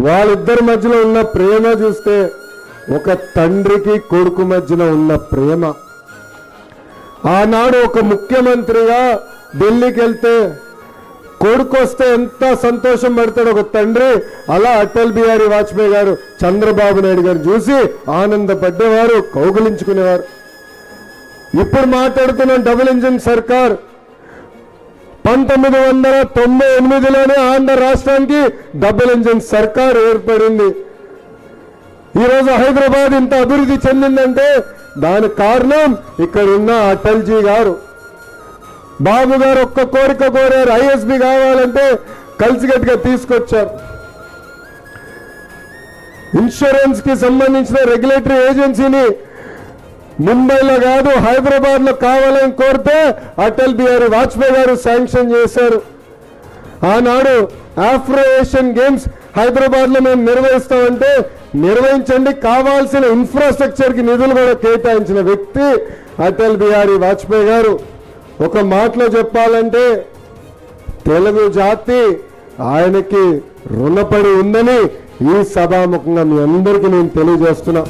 వాళ్ళిద్దరి మధ్యలో ఉన్న ప్రేమ చూస్తే ఒక తండ్రికి కొడుకు మధ్యన ఉన్న ప్రేమ. ఆనాడు ఒక ముఖ్యమంత్రిగా ఢిల్లీకి వెళ్తే కొడుకు వస్తే ఎంత సంతోషం పడతాడు ఒక తండ్రి, అలా అటల్ బిహారీ వాజ్పేయి గారు చంద్రబాబు నాయుడు గారు చూసి ఆనందపడ్డేవారు, కౌగులించుకునేవారు. ఇప్పుడు మాట్లాడుతున్న డబుల్ ఇంజిన్ సర్కార్ 1998లోనే ఆంధ్ర రాష్ట్రానికి డబుల్ ఇంజిన్ సర్కార్ ఏర్పడింది. ఈరోజు హైదరాబాద్ ఇంత అభివృద్ధి చెందిందంటే దానికి కారణం ఇక్కడ ఉన్న అటల్జీ గారు. బాబు గారు ఒక్క కోరిక కోరారు, ఐఎస్బి కావాలంటే కలిసికట్టుగా తీసుకొచ్చారు. ఇన్సూరెన్స్ కి సంబంధించిన రెగ్యులేటరీ ఏజెన్సీని ముంబైలో కాదు హైదరాబాద్ లో కావాలని కోరితే అటల్ బిహారీ వాజ్పేయి గారు శాంక్షన్ చేశారు. ఆనాడు ఆఫ్రో ఏషియన్ గేమ్స్ హైదరాబాద్ లో మేము నిర్వహిస్తామంటే నిర్వహించండి, కావాల్సిన ఇన్ఫ్రాస్ట్రక్చర్ కి నిధులు కూడా కేటాయించిన వ్యక్తి అటల్ బిహారీ వాజ్పేయి గారు. ఒక మాటలో చెప్పాలంటే తెలుగు జాతి ఆయనకి రుణపడి ఉందని ఈ సభాముఖంగా మీ అందరికీ నేను తెలియజేస్తున్నా.